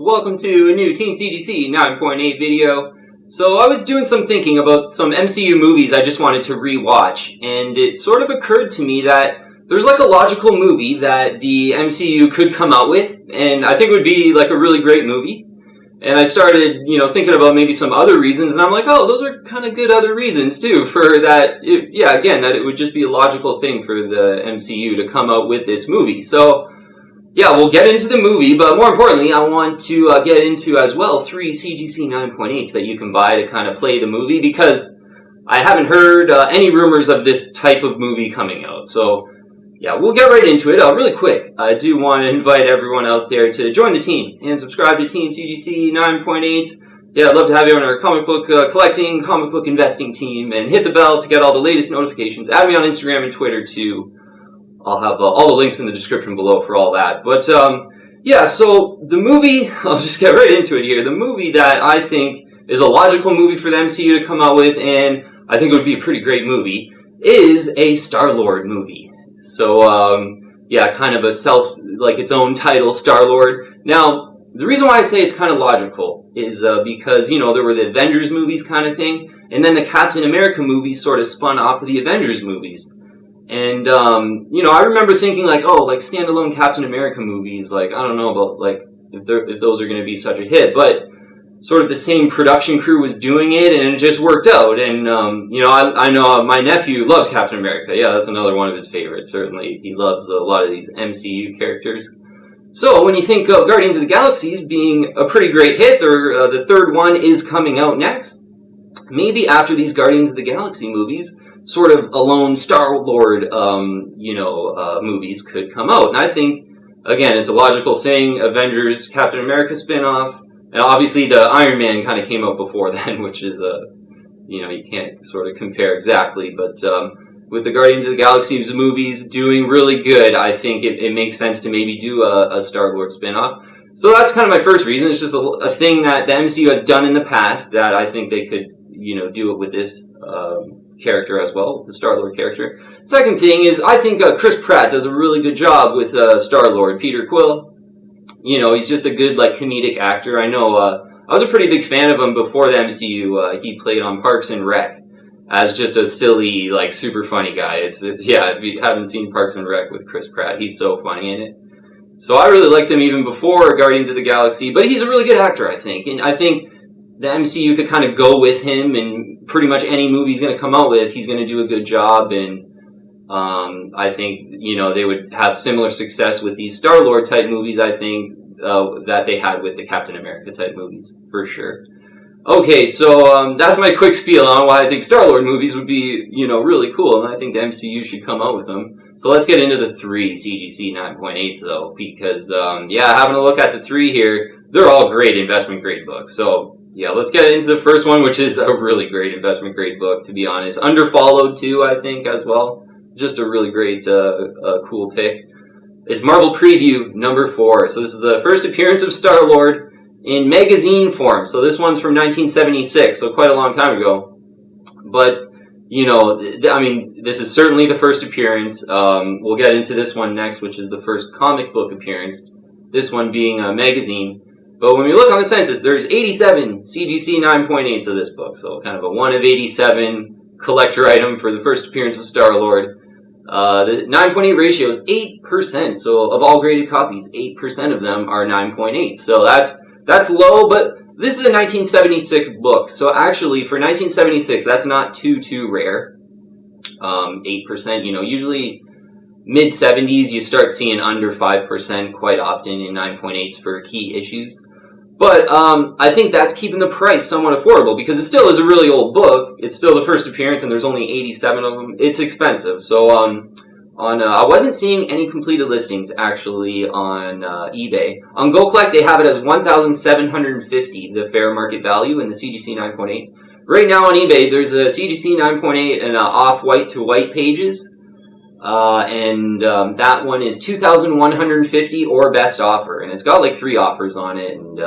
welcome to a new Team CGC 9.8 video. So I was doing some thinking about some MCU movies I just wanted to rewatch, and it sort of occurred to me that there's like a logical movie that the MCU could come out with, and I think it would be like a really great movie. And I started, thinking about maybe some other reasons, and I'm like, oh, those are kind of good other reasons too for that. That it would just be a logical thing for the MCU to come out with this movie. So yeah, we'll get into the movie, but more importantly, I want to get into as well 3 CGC 9.8s that you can buy to kind of play the movie, because I haven't heard any rumors of this type of movie coming out. So yeah, we'll get right into it. Really quick, I do want to invite everyone out there to join the team and subscribe to Team CGC 9.8. Yeah, I'd love to have you on our comic book collecting, comic book investing team, and hit the bell to get all the latest notifications. Add me on Instagram and Twitter too. I'll have all the links in the description below for all that. But yeah, so the movie, I'll just get right into it here. The movie that I think is a logical movie for the MCU to come out with, and I think it would be a pretty great movie, is a Star-Lord movie. So yeah, kind of its own title, Star-Lord. Now, the reason why I say it's kind of logical is because, there were the Avengers movies kind of thing, and then the Captain America movies sort of spun off of the Avengers movies. And, I remember thinking, standalone Captain America movies, I don't know about, if those are going to be such a hit, but sort of the same production crew was doing it, and it just worked out. And, I know my nephew loves Captain America. Yeah, that's another one of his favorites, certainly. He loves a lot of these MCU characters. So, when you think of Guardians of the Galaxy being a pretty great hit, the third one is coming out next, maybe after these Guardians of the Galaxy movies, sort of alone Star-Lord, movies could come out. And I think, again, it's a logical thing. Avengers, Captain America spin-off, and obviously the Iron Man kind of came out before then, which is, you can't sort of compare exactly. But with the Guardians of the Galaxy movies doing really good, I think it makes sense to maybe do a Star-Lord spin-off. So that's kind of my first reason. It's just a thing that the MCU has done in the past that I think they could, do it with this character as well, the Star-Lord character. Second thing is, I think Chris Pratt does a really good job with Star-Lord. Peter Quill, he's just a good, comedic actor. I know, I was a pretty big fan of him before the MCU. He played on Parks and Rec as just a silly, super funny guy. It's yeah, if you haven't seen Parks and Rec with Chris Pratt, he's so funny in it. So I really liked him even before Guardians of the Galaxy, but he's a really good actor, I think. And I think the MCU could kind of go with him, and pretty much any movie he's going to come out with, he's going to do a good job. And I think, they would have similar success with these Star-Lord type movies, I think, that they had with the Captain America type movies, for sure. Okay, so that's my quick spiel on why I think Star-Lord movies would be, really cool, and I think the MCU should come out with them. So let's get into the 3 CGC 9.8s, though, because, having a look at the 3 here, they're all great investment grade books. So yeah, let's get into the first one, which is a really great investment grade book, to be honest. Underfollowed, too, I think, as well. Just a really great, cool pick. It's Marvel Preview number 4. So this is the first appearance of Star-Lord in magazine form. So this one's from 1976, so quite a long time ago. But, this is certainly the first appearance. We'll get into this one next, which is the first comic book appearance. This one being a magazine. But when we look on the census, there's 87 CGC 9.8s of this book. So kind of a 1 of 87 collector item for the first appearance of Star-Lord. The 9.8 ratio is 8%. So of all graded copies, 8% of them are 9.8. So that's low, but this is a 1976 book. So actually, for 1976, that's not too rare. 8%, usually mid-70s, you start seeing under 5% quite often in 9.8s for key issues. But I think that's keeping the price somewhat affordable, because it still is a really old book. It's still the first appearance, and there's only 87 of them. It's expensive. So I wasn't seeing any completed listings, actually, on eBay. On GoCollect, they have it as $1,750, the fair market value in the CGC 9.8. Right now on eBay, there's a CGC 9.8 and off-white to white pages. That one is $2,150 or best offer, and it's got 3 offers on it, and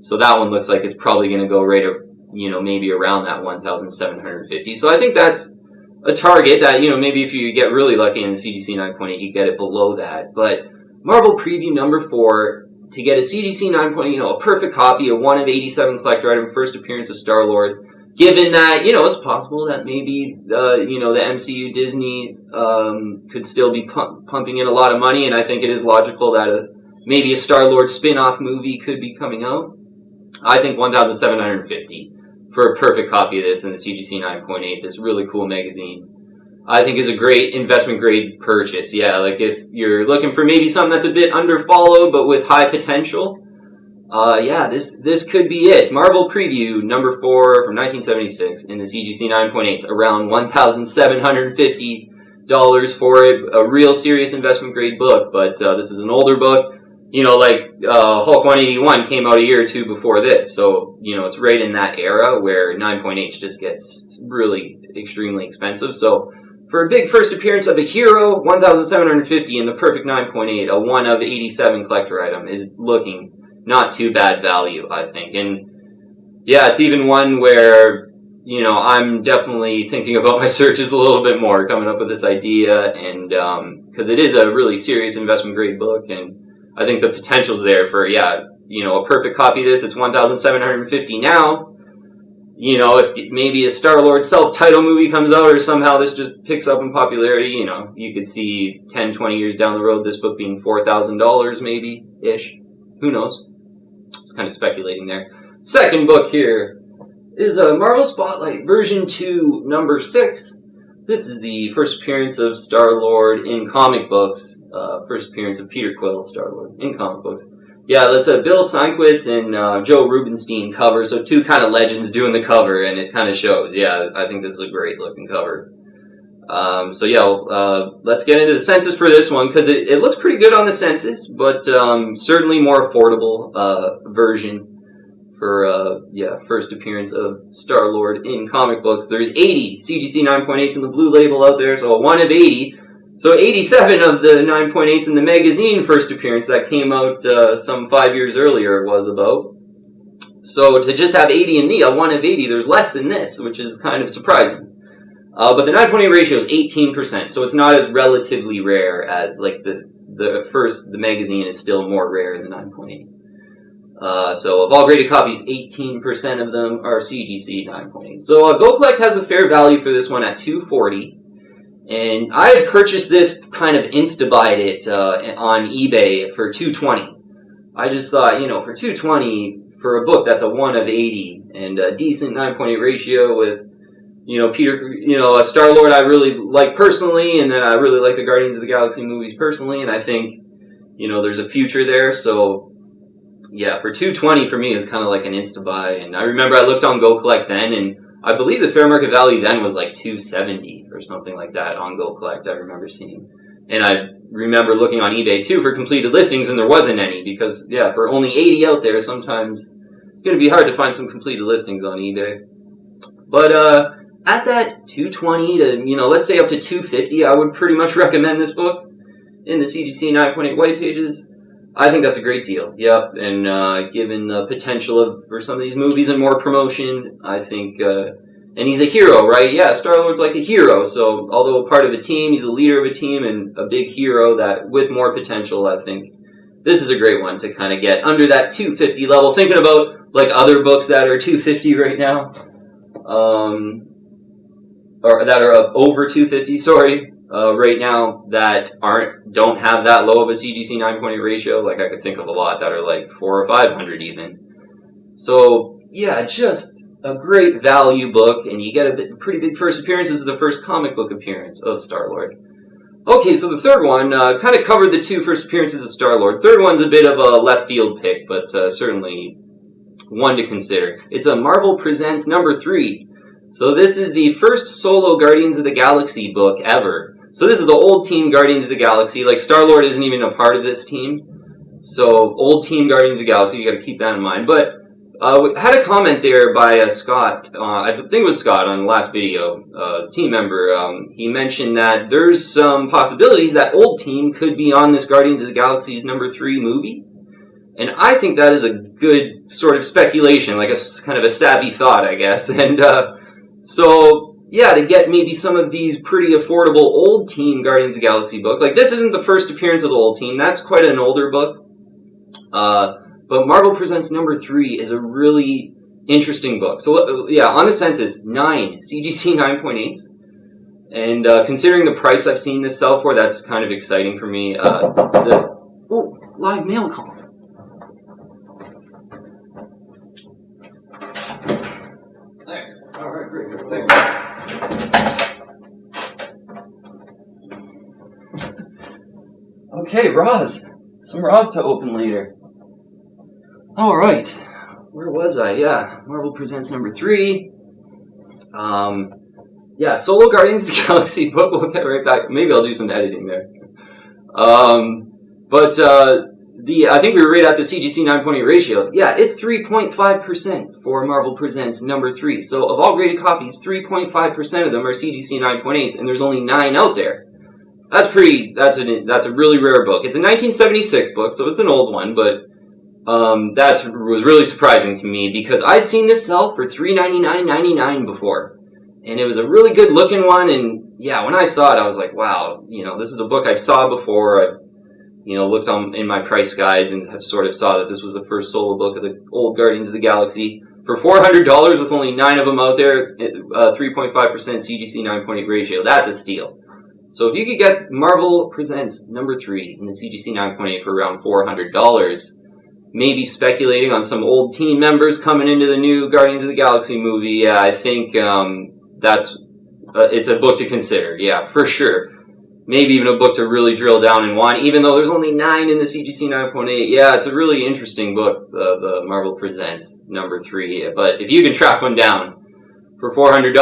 so that one looks like it's probably going to go right, maybe around that $1,750. So I think that's a target that, maybe if you get really lucky in the CGC 9.8, you get it below that. But Marvel Preview number 4, to get a CGC 9.8, a perfect copy, a 1 of 87 collector item, first appearance of Star-Lord. Given that, it's possible that maybe, the MCU Disney could still be pumping in a lot of money, and I think it is logical that maybe a Star-Lord spin-off movie could be coming out. I think $1,750 for a perfect copy of this in the CGC 9.8, this really cool magazine, I think is a great investment-grade purchase. Yeah, like if you're looking for maybe something that's a bit under-followed but with high potential, this could be it. Marvel Preview number 4 from 1976 in the CGC 9.8s, around $1,750 for it. A real serious investment grade book, but this is an older book. Hulk 181 came out a year or two before this, so it's right in that era where 9.8 just gets really extremely expensive. So for a big first appearance of a hero, $1,750 in the perfect 9.8, a 1 of 87 collector item is looking not too bad value, I think. And yeah, it's even one where, I'm definitely thinking about my searches a little bit more, coming up with this idea, and because it is a really serious investment grade book, and I think the potential's there for, a perfect copy of this. It's $1,750 now. If maybe a Star-Lord self-title movie comes out or somehow this just picks up in popularity, you could see 10, 20 years down the road this book being $4,000 maybe-ish. Who knows? Just kind of speculating there. Second book here is Marvel Spotlight version 2, number 6. This is the first appearance of Star-Lord in comic books. First appearance of Peter Quill, Star-Lord, in comic books. Yeah, that's a Bill Sienkiewicz and Joe Rubinstein cover, so two kind of legends doing the cover, and it kind of shows. Yeah, I think this is a great looking cover. Let's get into the census for this one, because it looks pretty good on the census, but certainly more affordable version for, first appearance of Star-Lord in comic books. There's 80 CGC 9.8s in the blue label out there, so a 1 of 80. So 87 of the 9.8s in the magazine first appearance that came out some 5 years earlier was about. So to just have 80 in a 1 of 80, there's less than this, which is kind of surprising. But the 9.8 ratio is 18%, so it's not as relatively rare as like the magazine is still more rare in the 9.8. So of all graded copies, 18% of them are CGC 9.8. So Go Collect has a fair value for this one at $240. And I had purchased this, kind of insta-buyed it on eBay for $220. I just thought, for $220 for a book that's a 1 of 80 and a decent 9.8 ratio with, Peter, a Star-Lord I really like personally, and then I really like the Guardians of the Galaxy movies personally, and I think, there's a future there. So, yeah, for $220 for me is kind of like an insta-buy. And I remember I looked on Go Collect then, and I believe the fair market value then was like $270 or something like that on Go Collect, I remember seeing. And I remember looking on eBay too for completed listings, and there wasn't any because, for only 80 out there, sometimes it's going to be hard to find some completed listings on eBay. But at that $220 to, let's say up to $250, I would pretty much recommend this book in the CGC 9.8 white pages. I think that's a great deal. Yep, and given the potential for some of these movies and more promotion, I think, and he's a hero, right? Yeah, Star-Lord's like a hero, so although a part of a team, he's a leader of a team and a big hero that with more potential, I think this is a great one to kind of get under that $250 level. Thinking about like other books that are $250 right now, or that are over $250, sorry. Right now that don't have that low of a CGC 9.8 ratio. Like I could think of a lot that are like 400 or 500 even. So yeah, just a great value book, and you get a pretty big first appearance. This is the first comic book appearance of Star-Lord. Okay, so the third one kind of covered the two first appearances of Star-Lord. Third one's a bit of a left field pick, but certainly one to consider. It's a Marvel Presents number 3. So this is the first solo Guardians of the Galaxy book ever. So this is the old team Guardians of the Galaxy. Like, Star-Lord isn't even a part of this team. So, old team Guardians of the Galaxy, you gotta keep that in mind. But, we had a comment there by Scott, I think it was Scott on the last video, team member. He mentioned that there's some possibilities that old team could be on this Guardians of the Galaxy's number 3 movie. And I think that is a good sort of speculation, like a kind of a savvy thought, I guess. And, yeah, to get maybe some of these pretty affordable old team Guardians of the Galaxy book. Like, this isn't the first appearance of the old team. That's quite an older book. But Marvel Presents number 3 is a really interesting book. So yeah, on the census, 9 CGC 9.8s. And considering the price I've seen this sell for, that's kind of exciting for me. Live mail call. There. All right, great. There. Okay, Roz. Some Roz to open later. All right. Where was I? Yeah, Marvel Presents number 3. Yeah, Solo Guardians of the Galaxy book. We'll get right back. Maybe I'll do some editing there. I think we were right at the CGC 9.8 ratio. Yeah, it's 3.5% for Marvel Presents number 3. So of all graded copies, 3.5% of them are CGC 9.8s, and there's only 9 out there. That's a really rare book. It's a 1976 book, so it's an old one, but that was really surprising to me because I'd seen this sell for $3.99.99 before. And it was a really good looking one, and yeah, when I saw it, I was like, wow, this is a book I saw before. I've, looked in my price guides and have sort of saw that this was the first solo book of the old Guardians of the Galaxy. For $400 with only 9 of them out there, 3.5% CGC 9.8 ratio, that's a steal. So if you could get Marvel Presents number 3 in the CGC 9.8 for around $400, maybe speculating on some old team members coming into the new Guardians of the Galaxy movie, yeah, I think it's a book to consider, yeah, for sure. Maybe even a book to really drill down and want, even though there's only 9 in the CGC 9.8. Yeah, it's a really interesting book, the Marvel Presents number 3. But if you can track one down for $400,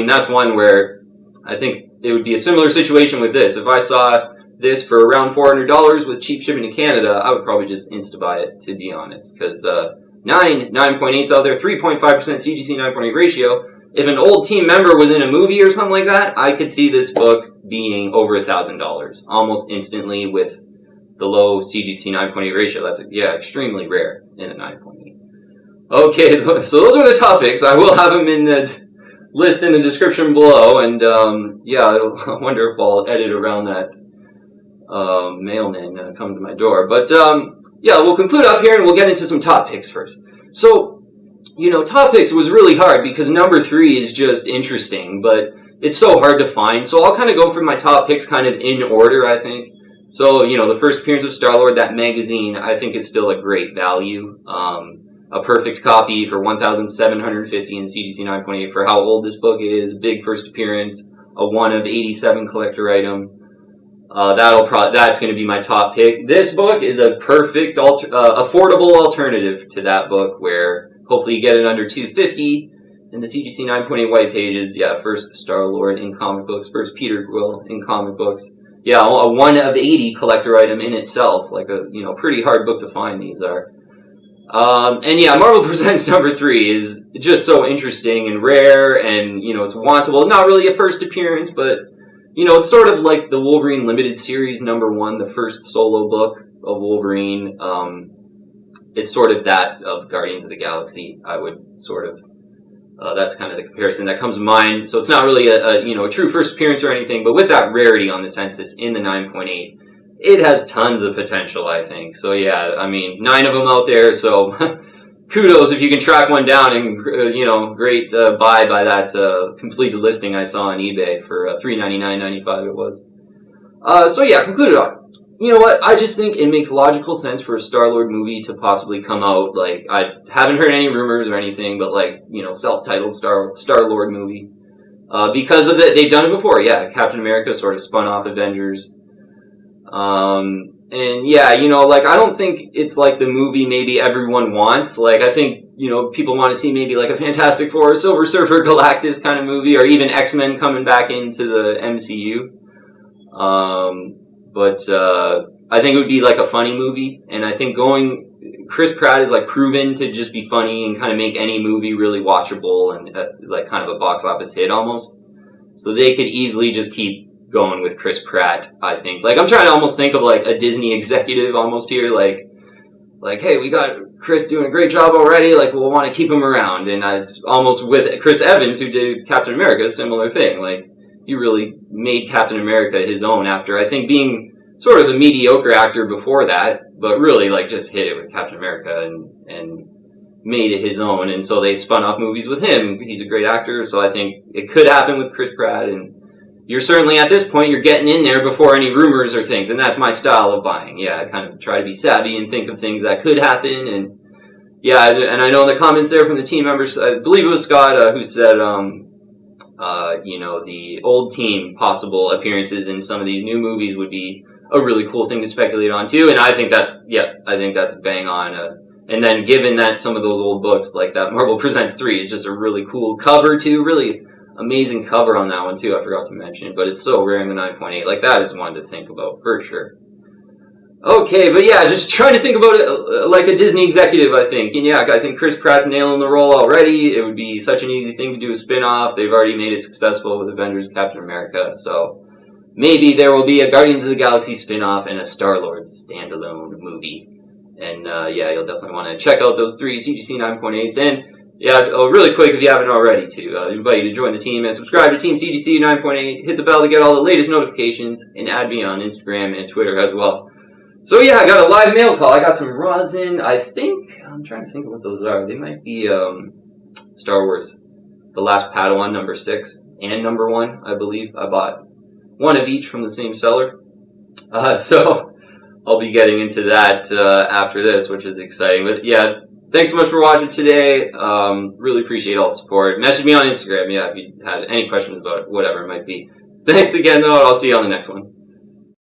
that's one where I think it would be a similar situation with this. If I saw this for around $400 with cheap shipping to Canada, I would probably just insta-buy it, to be honest, because 9.8s out there, 3.5% CGC 9.8 ratio. If an old team member was in a movie or something like that, I could see this book being over $1,000 almost instantly with the low CGC 9.8 ratio. That's extremely rare in a 9.8. Okay, so those are the topics. I will have them in the list in the description below, and I wonder if I'll edit around that mailman coming to my door. But we'll conclude up here and we'll get into some top picks first. So, top picks was really hard because number 3 is just interesting, but it's so hard to find. So I'll kind of go for my top picks kind of in order, I think. So, the first appearance of Star-Lord, that magazine, I think is still a great value. A perfect copy for $1,750 in CGC 9.8 for how old this book is. Big first appearance, a 1 of 87 collector item. That's going to be my top pick. This book is a perfect affordable alternative to that book, where hopefully you get it under $250 in the CGC 9.8 white pages. Yeah, first Star-Lord in comic books, first Peter Quill in comic books. Yeah, a 1 of 80 collector item in itself, like a pretty hard book to find. These are. Marvel Presents number 3 is just so interesting and rare, and it's wantable. Not really a first appearance, but it's sort of like the Wolverine Limited Series number 1, the first solo book of Wolverine. It's sort of that of Guardians of the Galaxy. I would sort of, that's kind of the comparison that comes to mind. So it's not really a true first appearance or anything, but with that rarity on the census in the 9.8, it has tons of potential, I think. So yeah, 9 of them out there, so kudos if you can track one down, and great buy by that completed listing I saw on eBay for $399.95 it was. Concluded on. You know what? I just think it makes logical sense for a Star-Lord movie to possibly come out. Like, I haven't heard any rumors or anything, but self-titled Star-Lord movie. Because of that, they've done it before. Yeah, Captain America sort of spun off Avengers. I don't think it's like the movie maybe everyone wants. Like, I think, people want to see maybe like a Fantastic Four, Silver Surfer, Galactus kind of movie, or even X-Men coming back into the MCU. I think it would be like a funny movie, and I think Chris Pratt is like proven to just be funny and kind of make any movie really watchable and like kind of a box office hit almost. So they could easily just keep going with Chris Pratt, I think. Like, I'm trying to almost think of like a Disney executive almost here, like, hey, we got Chris doing a great job already, like, we'll want to keep him around. And it's almost with Chris Evans, who did Captain America, a similar thing. Like, he really made Captain America his own after, I think, being sort of the mediocre actor before that, but really like just hit it with Captain America and made it his own. And so they spun off movies with him. He's a great actor, so I think it could happen with Chris Pratt. And you're certainly at this point, you're getting in there before any rumors or things, and that's my style of buying. Yeah, I kind of try to be savvy and think of things that could happen. And yeah, and I know in the comments there from the team members, I believe it was Scott who said, the old team possible appearances in some of these new movies would be a really cool thing to speculate on too. And I think that's bang on. And then given that some of those old books, like that Marvel Presents 3 is just a really cool cover too, really amazing cover on that one too, I forgot to mention, but it's so rare in the 9.8, like that is one to think about for sure. Okay, but yeah, just trying to think about it like a Disney executive, I think. And yeah, I think Chris Pratt's nailing the role already. It would be such an easy thing to do a spin-off. They've already made it successful with Avengers, Captain America, so maybe there will be a Guardians of the Galaxy spin-off and a Star-Lord standalone movie. And you'll definitely want to check out those 3 CGC 9.8s. And yeah, really quick, if you haven't already, I invite you to join the team and subscribe to Team CGC 9.8. Hit the bell to get all the latest notifications, and add me on Instagram and Twitter as well. So yeah, I got a live mail call. I got some rosin. I'm trying to think of what those are. They might be Star Wars, The Last Padawan number 6 and number 1, I believe. I bought one of each from the same seller. So I'll be getting into that after this, which is exciting. But yeah, thanks so much for watching today. Really appreciate all the support. Message me on Instagram, if you had any questions about it, whatever it might be. Thanks again, though, and I'll see you on the next one.